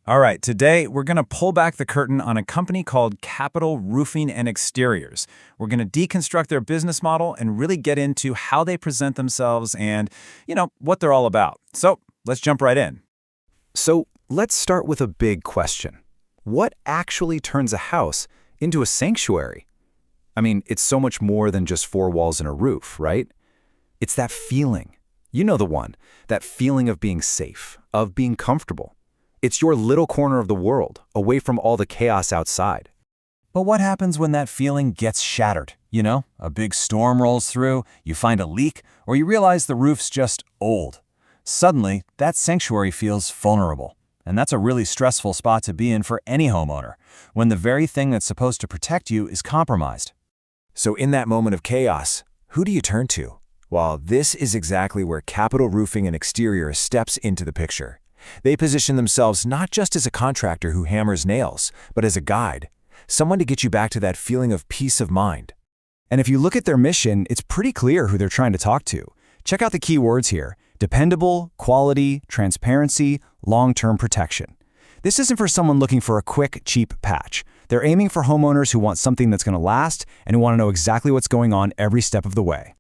All right, today we're going to pull back the curtain on a company called Capital Roofing and Exteriors. We're going to deconstruct their business model and really get into how they present themselves and, what they're all about. So let's jump right in. So let's start with a big question. What actually turns a house into a sanctuary? I mean, it's so much more than just four walls and a roof, right? It's that feeling. You know the one. That feeling of being safe, of being comfortable. It's your little corner of the world, away from all the chaos outside. But what happens when that feeling gets shattered? A big storm rolls through, you find a leak, or you realize the roof's just old. Suddenly, that sanctuary feels vulnerable. And that's a really stressful spot to be in for any homeowner, when the very thing that's supposed to protect you is compromised. So in that moment of chaos, who do you turn to? Well, this is exactly where Capital Roofing and Exteriors steps into the picture. They position themselves not just as a contractor who hammers nails, but as a guide, someone to get you back to that feeling of peace of mind. And if you look at their mission, it's pretty clear who they're trying to talk to. Check out the key words here: dependable, quality, transparency, long-term protection. This isn't for someone looking for a quick, cheap patch. They're aiming for homeowners who want something that's going to last and who want to know exactly what's going on every step of the way.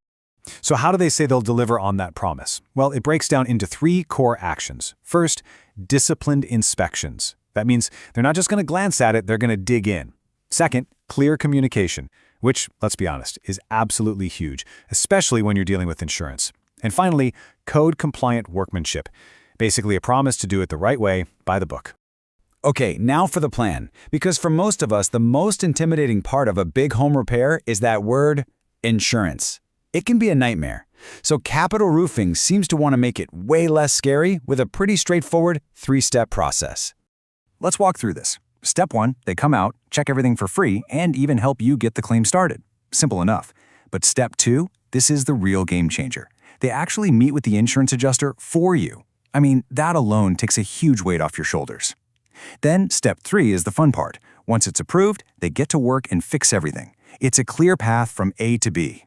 So how do they say they'll deliver on that promise? Well, it breaks down into 3 core actions. First, disciplined inspections. That means they're not just going to glance at it, they're going to dig in. Second, clear communication, which, let's be honest, is absolutely huge, especially when you're dealing with insurance. And finally, code-compliant workmanship. Basically a promise to do it the right way, by the book. Okay, now for the plan. Because for most of us, the most intimidating part of a big home repair is that word, insurance. It can be a nightmare. So Capital Roofing seems to want to make it way less scary with a pretty straightforward 3-step process. Let's walk through this. Step 1, they come out, check everything for free, and even help you get the claim started. Simple enough. But step 2, this is the real game changer. They actually meet with the insurance adjuster for you. I mean, that alone takes a huge weight off your shoulders. Then step 3 is the fun part. Once it's approved, they get to work and fix everything. It's a clear path from A to B.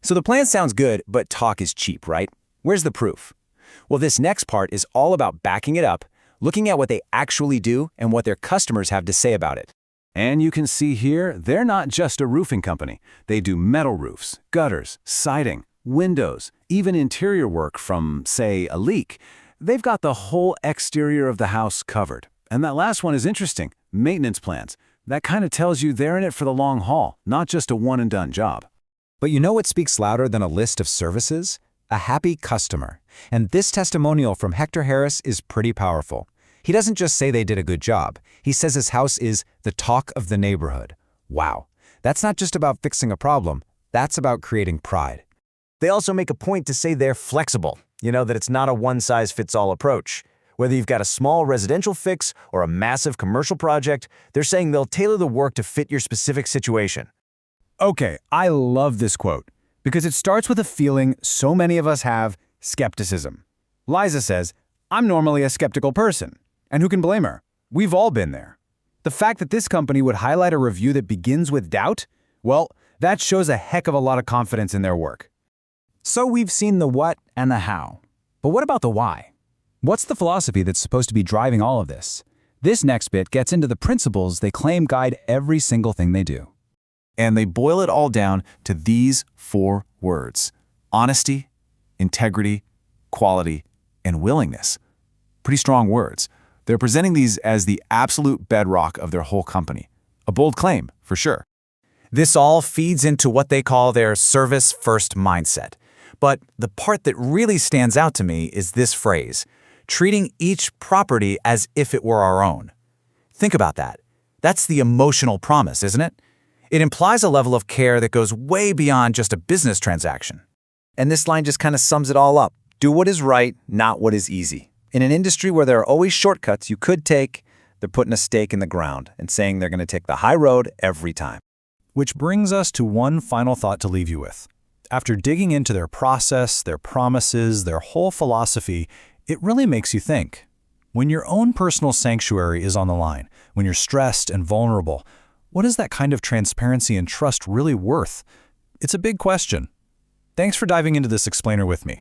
So the plan sounds good, but talk is cheap, right? Where's the proof? Well, this next part is all about backing it up, looking at what they actually do and what their customers have to say about it. And you can see here, they're not just a roofing company. They do metal roofs, gutters, siding, windows, even interior work from, say, a leak. They've got the whole exterior of the house covered. And that last one is interesting, maintenance plans. That kind of tells you they're in it for the long haul, not just a one-and-done job. But you know what speaks louder than a list of services? A happy customer. And this testimonial from Hector Harris is pretty powerful. He doesn't just say they did a good job. He says his house is the talk of the neighborhood. Wow. That's not just about fixing a problem. That's about creating pride. They also make a point to say they're flexible. That it's not a one-size-fits-all approach. Whether you've got a small residential fix or a massive commercial project, they're saying they'll tailor the work to fit your specific situation. Okay, I love this quote because it starts with a feeling so many of us have: skepticism. Liza says, "I'm normally a skeptical person." And who can blame her? We've all been there. The fact that this company would highlight a review that begins with doubt, well, that shows a heck of a lot of confidence in their work. So we've seen the what and the how. But what about the why? What's the philosophy that's supposed to be driving all of this? This next bit gets into the principles they claim guide every single thing they do. And they boil it all down to these 4 words: honesty, integrity, quality, and willingness. Pretty strong words. They're presenting these as the absolute bedrock of their whole company. A bold claim, for sure. This all feeds into what they call their service-first mindset. But the part that really stands out to me is this phrase: treating each property as if it were our own. Think about that. That's the emotional promise, isn't it? It implies a level of care that goes way beyond just a business transaction. And this line just kind of sums it all up. Do what is right, not what is easy. In an industry where there are always shortcuts you could take, they're putting a stake in the ground and saying they're going to take the high road every time. Which brings us to one final thought to leave you with. After digging into their process, their promises, their whole philosophy, it really makes you think. When your own personal sanctuary is on the line, when you're stressed and vulnerable, what is that kind of transparency and trust really worth? It's a big question. Thanks for diving into this explainer with me.